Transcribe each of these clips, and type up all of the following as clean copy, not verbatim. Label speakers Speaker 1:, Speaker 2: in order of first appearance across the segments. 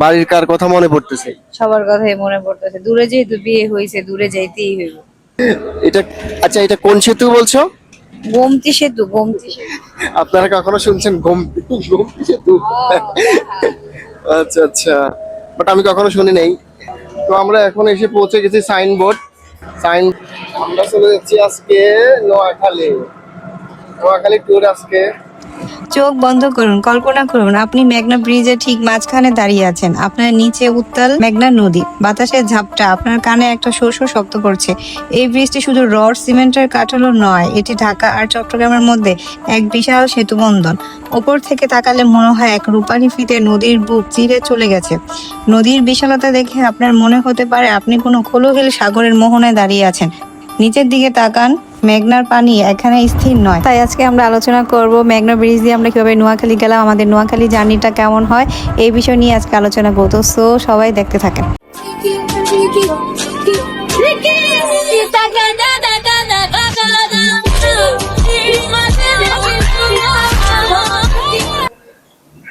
Speaker 1: বাড়ির কার কথা মনে পড়তেছে?
Speaker 2: সবার কথাই মনে পড়তেছে, দূরে যেহেতু বিয়ে হয়েছে দূরে যাইতেই হইব।
Speaker 1: এটা আচ্ছা, এটা কোন সেতু বলছো?
Speaker 2: গোমতী সেতু, গোমতী সেতু।
Speaker 1: আপনারা কখনো শুনছেন গোমতী গোমতী সেতু? আচ্ছা আচ্ছা, বাট আমি কখনো শুনি নাই। তো আমরা এখন এসে পৌঁছে গেছি সাইনবোর্ড। সাইন আমরা চলে যাচ্ছি আজকে নোয়াখালী। নোয়াখালী ট্যুর আজকে।
Speaker 2: চোখ বন্ধ করুন, কল্পনা করুন আপনি মেঘনা ব্রিজের ঠিক মাঝখানে দাঁড়িয়ে আছেন। আপনার নিচে উত্তাল মেঘনা নদী, বাতাসের ঝাপটা আপনার কানে একটা শো শো শব্দ করছে। এই ব্রিজটি শুধু রড সিমেন্টের কাঠালো নয়, এটি ঢাকা আর চট্টগ্রামের মধ্যে এক বিশাল সেতু বন্ধন। ওপর থেকে তাকালে মনে হয় এক রূপালী ফিতে নদীর বুক চিরে চলে গেছে। নদীর বিশালতা দেখে আপনার মনে হতে পারে আপনি কোনো খোলহীল সাগরের মোহনায় দাঁড়িয়ে আছেন। নিচের দিকে তাকান, মেঘনার পানি এখানে স্থির নয়। তাই আজকে আমরা আলোচনা করব মেঘনা ব্রিজ দিয়ে আমরা কিভাবে নোয়াখালী গেলাম, আমাদের নোয়াখালী জার্নিটা কেমন হয়, এই বিষয় নিয়ে আজকে আলোচনা করবো। সো সবাই দেখতে থাকেন।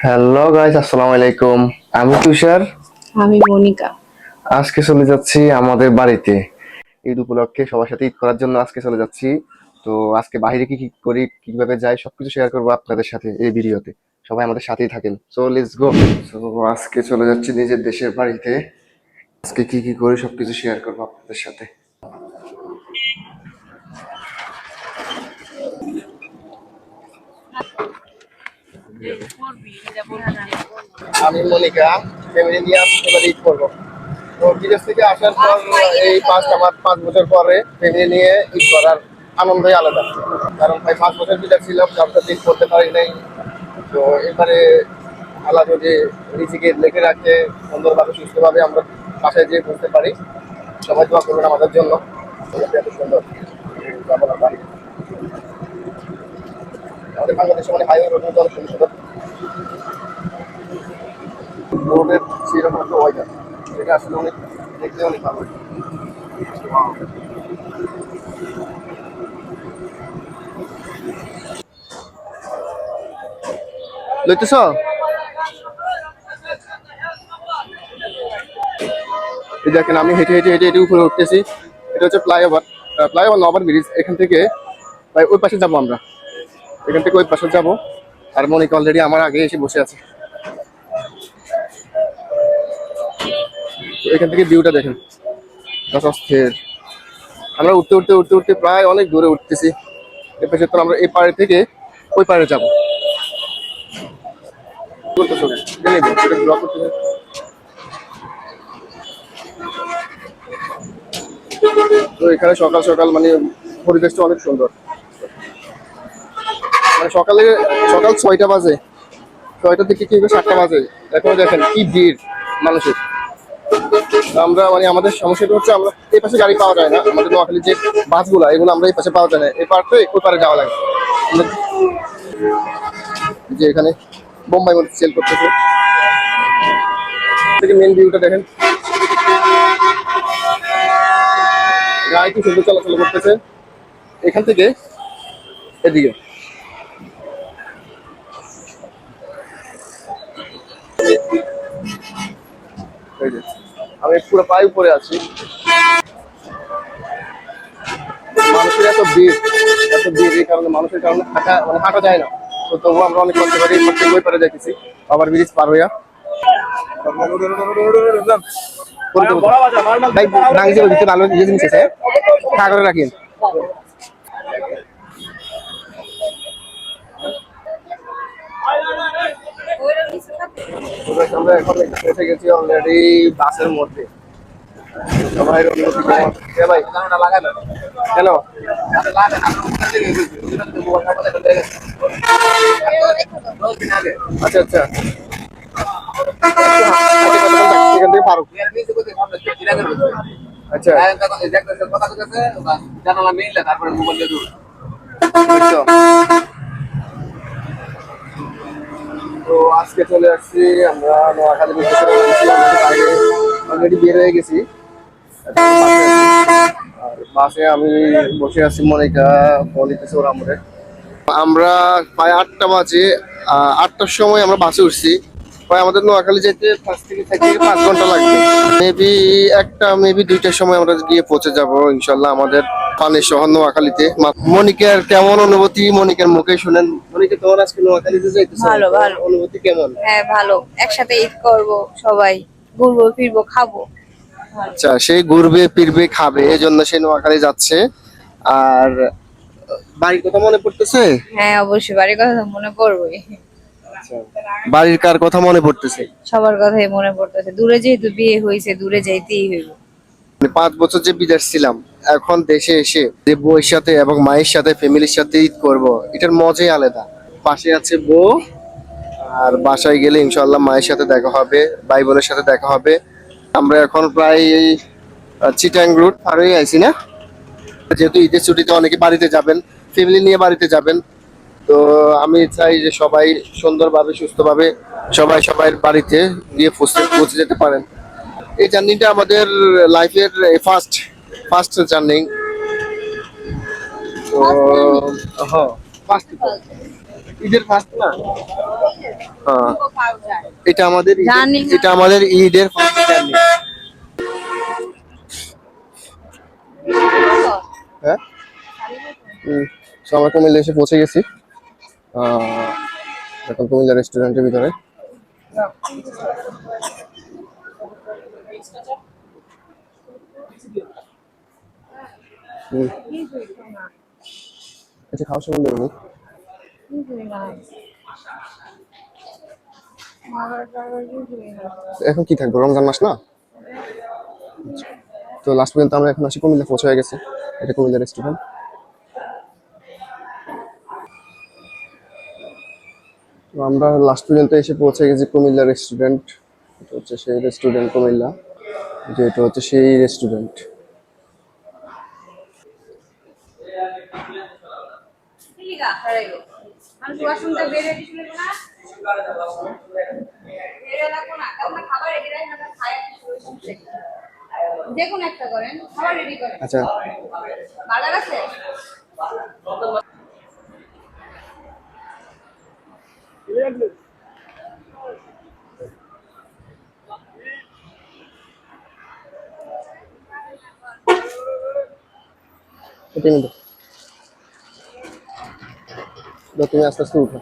Speaker 1: হ্যালো গাইস, আসসালামু আলাইকুম। আমি তুষার।
Speaker 2: আমি মনিকা।
Speaker 1: আজকে চলে যাচ্ছি আমাদের বাড়িতে ঈদ উপলক্ষে সবার সাথে ঈদ করার জন্য আজকে চলে যাচ্ছি। তো আজকে বাইরে কি কি করি, কিভাবে যাই, সবকিছু শেয়ার করবো আপনাদের সাথে এই ভিডিওতে। সবাই আমাদের সাথেই থাকেন। So let's go. সো আজকে চলে যাচ্ছি নিজের দেশের বাড়িতে। আজকে কি কি করি সবকিছু শেয়ার করবো আপনাদের সাথে। আমি মনিকা, ফ্যামিলি নিয়ে আজকে এবার ঈদ করবো। তো বিদেশ থেকে আসার পর এই আমার 5 বছর পরে ফ্যামিলি নিয়ে ঈদ করার আনন্দই আলাদা। কারণ ভাই 5 বছর বিদেশ ছিলাম, সবটা ঈদ করতে পারি নাই। তো এবারে আল্লাহ যদি নিজেকে লেখে রাখে সুন্দরভাবে সুস্থভাবে আমরা বাসায় যেয়ে বুঝতে পারি। সবাই দোয়া করবেন আমাদের জন্য। এত সুন্দর বাড়ি আমাদের বাংলাদেশে, মানে হাইওয়ে রোড অনেক সুন্দর। রোডের সেরকম একটা ওয়েদার, এটা আসলে অনেক দেখতে অনেক ভালো। লইতেছ? এই দেখেন আমি হেঁটে হেঁটে হেঁটে হেঁটে উপরে উঠতেছি। এটা হচ্ছে ফ্লাইওভার, ফ্লাইওভার না, ওভার ব্রিজ। এখান থেকে ওই পাশে যাবো আমরা, এখান থেকে ওই পাশে যাবো। আর মনিকা অলরেডি আমার আগে এসে বসে আছে। এখান থেকে ভিউটা দেখেন, অস্থির। আমরা উঠতে উঠতে উঠতে উঠতে প্রায় অনেক দূরে উঠতেছি। এর পাশে তো আমরা এই পাড়ে থেকে ওই পাড়ে যাবো। তো এখানে সকাল সকাল মানে পরিবেশটা অনেক সুন্দর। মানে সকাল 6টা বাজে, 6টা থেকে কি 7টা বাজে, এখন দেখেন কি ভিড় মানুষের। আমরা মানে আমাদের সমস্যাটা হচ্ছে আমরা এই পাশে গাড়ি পাওয়া যায় না। আমাদের নোয়াখালীর যে বাসগুলো, এগুলো আমরা এই পাশে পাওয়া যায় না। এই পার থেকে ওই পারে যাওয়া লাগে। যে এখানে বোম্বাই মধ্যে সেল করতেছে। থেকে মেন ভিউটা দেখেন, গাড়ি কি সুন্দর চলাচল করতেছে এখান থেকে এদিকে। এই যে আমি পুরো পায়ে উপরে আছি। মানুষের এত ভিড়, এত ভিড়, এই কারণে মানুষের কারণে হাঁটা যায় না। তো তবুও আমরা অনেক কষ্ট করে বই পারে যাইতেছি আবার ব্রিজ পার হইয়া। জিনিস আছে কাগজে রাখেন। আমরা এখন এসে গেছি অলরেডি বাসের মধ্যে। সবাই ভাই লাগাই না কেন? আচ্ছা আচ্ছা, এখান থেকে পারো। আচ্ছা জানালা মিললে তারপরে মোবাইল দিয়ে। তো আজকে চলে আসছি আমরা নোয়াখালী। অলরেডি বের হয়ে গেছি। আর বাসে আমি বসে আছি, মনিকা বলিতেছে ওর আমরা প্রায় 8টা বাজে। 8টার সময় আমরা বাসে উঠছি। ভাই আমাদের নোয়াখালী যেতে 5 থেকে 5 ঘন্টা লাগবে। মেবি 2টার সময় আমরা গিয়ে পৌঁছে যাব ইনশাল্লাহ আমাদের পানির শহর নোয়াখালীতে। মনিকার কেমন অনুভূতি মনিকার মুখে শুনেন। মনিকা তোমার আজকে নোয়াখালীতে যাইতেছে,
Speaker 3: ভালো, ভালো।
Speaker 1: অনুভূতি কেমন?
Speaker 3: হ্যাঁ ভালো, একসাথে ঈদ করব, সবাই ঘুরবো ফিরবো খাবো।
Speaker 1: আচ্ছা, সে ঘুরবে ফিরবে খাবে এজন্য সে নোয়াখালী যাচ্ছে। আর বাড়ির কথা মনে পড়তেছে?
Speaker 3: হ্যাঁ অবশ্যই, বাড়ির কথা তো মনে পড়বে।
Speaker 1: বাড়ির কার কথা মনে পড়তেছে?
Speaker 3: সবার কথাই মনে পড়তেছে, দূরে যেহেতু বিয়ে হয়েছে দূরে যাইতেই হইব।
Speaker 1: 5 বছর যে বিদেশ ছিলাম, এখন দেশে এসে যে বউয়ের সাথে এবং মায়ের সাথে ফ্যামিলির সাথে ঈদ করব, এটার মজাই আলাদা। পাশে আছে বউ, আর বাসায় গেলে ইনশাআল্লাহ মায়ের সাথে দেখা হবে, ভাই বোনের সাথে দেখা হবে। আমরা এখন প্রায় চিটাং রুট আর হয়ে আইছি না, যেহেতু ঈদের ছুটিতে অনেকে বাড়িতে যাবেন, ফ্যামিলি নিয়ে বাড়িতে যাবেন। তো আমি চাই যে সবাই সুন্দরভাবে সুস্থভাবে সবাই সবার বাড়িতে গিয়ে পৌঁছে যেতে পারেন। এই জার্নিটা আমাদের লাইফের ফার্স্ট জার্নি। তো হ্যাঁ, ফার্স্ট ঈদের ফার্স্ট না, হ্যাঁ এটা আমাদের ঈদের ফার্স্ট জার্নি। হ্যাঁ, তো আমরা কুমিল্লা এসে পৌঁছে গেছি। এখন কুমিল্লা রেস্টুরেন্টের ভিতরে। আচ্ছা, খাওয়ার সময় দেবো। এখন কি থাকবো, রমজান মাস না? তো লাস্ট পর্যন্ত আমরা এখন আসি কুমিল্লা পৌঁছে হয়ে গেছে। এটা কুমিল্লা রেস্টুরেন্ট। তো আমরা লাস্ট পর্যন্ত এসে পৌঁছে গেছি কুমিল্লা রেস্টুরেন্ট। এটা হচ্ছে সেই রেস্টুরেন্ট কুমিল্লা, যে এটা হচ্ছে সেই রেস্টুরেন্ট।
Speaker 3: দেখুন একটা করেন, খাবার রেডি করেন।
Speaker 1: আচ্ছা,
Speaker 3: বার্গার আছে?
Speaker 1: এটা নিয়ে দাও, তুমি আস্তে আস্তে উঠো।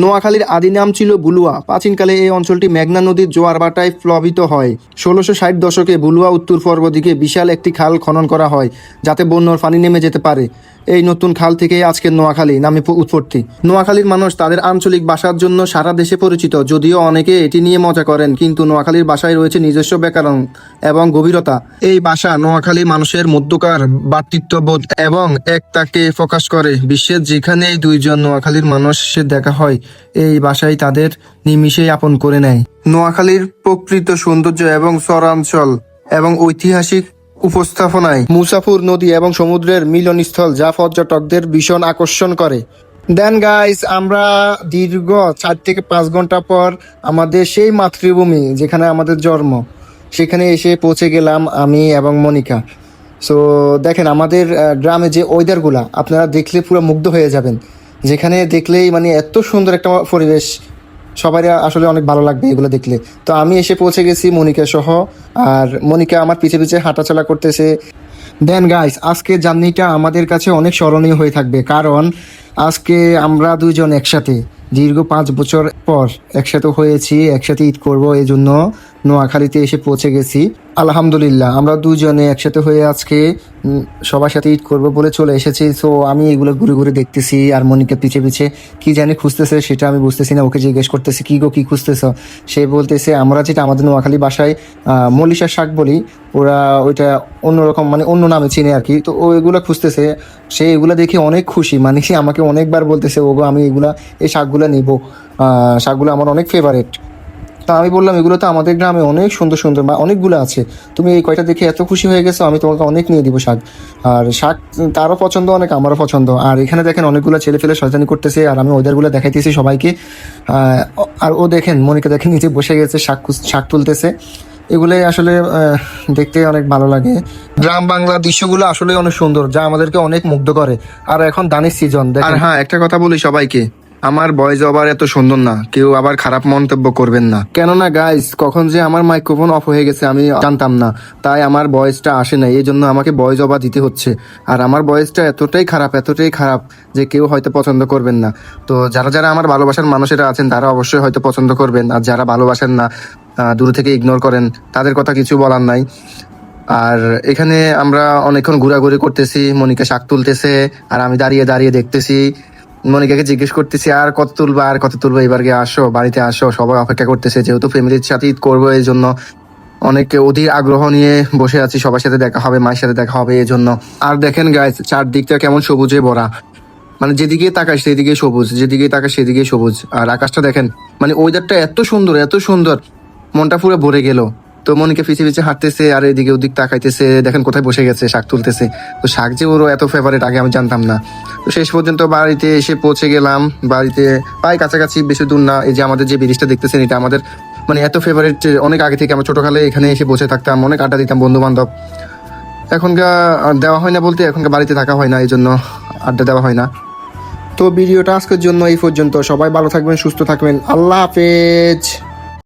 Speaker 4: নোয়াখালীর আদি নাম ছিল বুলুয়া। প্রাচীনকালে এই অঞ্চলটি মেঘনা নদীর জোয়ার ভাটায় প্লাবিত হয়। 1660 দশকে বুলুয়া উত্তর পূর্ব দিকে বিশাল একটি খাল খনন করা হয়, যাতে বন্যার পানি নেমে যেতে পারে। এই নতুন খাল থেকেই আজকের নোয়াখালী নামে উৎপত্তি। নোয়াখালীর মানুষ তাদের আঞ্চলিক ভাষার জন্য সারা দেশে পরিচিত, যদিও অনেকে এটি নিয়ে মজা করেন, কিন্তু নোয়াখালীর ভাষায় রয়েছে নিজস্ব ব্যাকরণ এবং গভীরতা। এই ভাষা নোয়াখালী মানুষের মধ্যকার ভ্রাতৃত্ববোধ এবং একতাকে প্রকাশ করে। বিশ্বের যেখানেই দুইজন নোয়াখালীর মানুষের দেখা হয়, এই ভাষাই তাদের নিমিষেই আপন করে নেয়। নোয়াখালীর প্রকৃত সৌন্দর্য এবং চরাঞ্চল এবং ঐতিহাসিক উপস্থাপনায় মুসাফুর নদী এবং সমুদ্রের মিলনস্থল, যা পর্যটকদের ভীষণ আকর্ষণ করে। দেন গাইস, আমরা দীর্ঘ 4 থেকে 5 ঘন্টা পর আমাদের সেই মাতৃভূমি যেখানে আমাদের জন্ম, সেখানে এসে পৌঁছে গেলাম আমি এবং মনিকা। সো দেখেন আমাদের গ্রামে যে ওয়েদারগুলা, আপনারা দেখলে পুরো মুগ্ধ হয়ে যাবেন। যেখানে দেখলেই মানে এত সুন্দর একটা পরিবেশ, সবারই আসলে অনেক ভালো লাগবে এগুলো দেখলে। তো আমি এসে পৌঁছে গেছি মনিকা সহ, আর মনিকা আমার পিছে পিছে হাঁটাচলা করতেছে। দেন গাইস, আজকে জার্নিটা আমাদের কাছে অনেক স্মরণীয় হয়ে থাকবে, কারণ আজকে আমরা দুইজন একসাথে দীর্ঘ 5 বছর পর একসাথে হয়েছি, একসাথে ঈদ করব, এই জন্য নোয়াখালীতে এসে পৌঁছে গেছি। আলহামদুলিল্লাহ, আমরা দুজনে একসাথে হয়ে আজকে সবার সাথে ঈদ করব বলে চলে এসেছি। সো আমি এগুলো ঘুরে ঘুরে দেখতেছি, আর মনিকা পিছে পিছে কি জানি খুঁজতেছে, সেটা আমি বুঝতেছি না। ওকে জিজ্ঞেস করতেছি, কি গো কি খুঁজতেছ? সে বলতেছে আমরা যেটা আমাদের নোয়াখালী ভাষায় মলিশার শাক বলি, ওরা ওইটা অন্যরকম মানে অন্য নামে চিনে আর কি। তো ও এগুলো খুঁজতেছে, সে এগুলো দেখে অনেক খুশি, মানে সে আমাকে অনেকবার বলতেছে, ওগো আমি এগুলা এই শাকগুলো নিব, শাকগুলো আমার অনেক ফেভারিট। তা আমি বললাম এগুলো তো আমাদের গ্রামে অনেক সুন্দর সুন্দর বা অনেকগুলো আছে, তুমি এই কয়টা দেখে এত খুশি হয়ে গেছো, আমি তোমাকে অনেক নিয়ে দিব শাক। আর শাক তারও পছন্দ অনেক, আমারও পছন্দ। আর এখানে দেখেন অনেকগুলো ছেলে ফেলে শয়তানি করতেছে, আর আমি ওদেরগুলো দেখাইতেছি সবাইকে। আর ও দেখেন মনিকা দেখেন নিচে বসে গেছে, শাক তুলতেছে। এগুলোই আসলে দেখতে অনেক ভালো লাগে। গ্রাম বাংলার দৃশ্যগুলো আসলে অনেক সুন্দর, যা আমাদেরকে অনেক মুগ্ধ করে। আর এখন ধানের সিজন। আর হ্যাঁ, একটা কথা বলি সবাইকে, আমার ভয়েস ওভার এত সুন্দর না, কেউ আবার খারাপ মন্তব্য করবেন না। কেননা গাইস, কখন যে আমার মাইক্রোফোন অফ হয়ে গেছে আমি জানতাম না, তাই আমার ভয়েসটা আসে না, এই জন্য আমাকে ভয়েস ওভার দিতে হচ্ছে। আর আমার ভয়েসটা এতটাই খারাপ যে কেউ হয়তো পছন্দ করবেন না। তো যারা যারা আমার ভালোবাসার মানুষেরা আছেন তারা অবশ্যই হয়তো পছন্দ করবেন, আর যারা ভালোবাসেন না, দূর থেকে ইগনোর করেন, তাদের কথা কিছু বলার নাই। আর এখানে আমরা অনেকক্ষণ ঘোরাঘুরি করতেছি, মনিকা শাক তুলতেছে আর আমি দাঁড়িয়ে দাঁড়িয়ে দেখতেছি। মনিকাকে জিজ্ঞেস করতেছি আর কত তুলবো, এবারকে আসো, বাড়িতে আসো। সবাই অপেক্ষা করতেছে, যেহেতু ফ্যামিলির সাথে ঈদ করবো, এই জন্য অনেক অধীর আগ্রহ নিয়ে বসে আছি। সবার সাথে দেখা হবে, মায়ের সাথে দেখা হবে, এই জন্য। আর দেখেন গাইস, চারদিকটা কেমন সবুজে ভরা, মানে যেদিকে তাকাই সেদিকে সবুজ, যেদিকে তাকাই সেদিকে সবুজ। আর আকাশটা দেখেন, মানে ওয়েদারটা এত সুন্দর, মনটা পুরো ভরে গেল। তো মনিকে পিছিয়ে পিছিয়ে হাঁটতেছে আর এদিকে ওদিক তাকাইতেছে, দেখেন কোথায় বসে গেছে, শাক তুলতেছে। তো শাক যে ওরও এত ফেভারিট আগে আমি জানতাম না। তো শেষ পর্যন্ত বাড়িতে এসে পৌঁছে গেলাম। বাড়িতে প্রায় কাছাকাছি, বেশি দূর না। এই যে আমাদের যে ব্রিজটা দেখতেছেন, এটা আমাদের মানে এত ফেভারিট। অনেক আগে থেকে আমরা ছোটকালে এখানে এসে বসে থাকতাম, অনেক আড্ডা দিতাম বন্ধু বান্ধব। এখনকার দেওয়া হয় না বলতে, এখনকার বাড়িতে থাকা হয় না, এই জন্য আড্ডা দেওয়া হয় না। তো ভিডিওটা আজকের জন্য এই পর্যন্ত। সবাই ভালো থাকবেন, সুস্থ থাকবেন। আল্লাহ হাফেজ।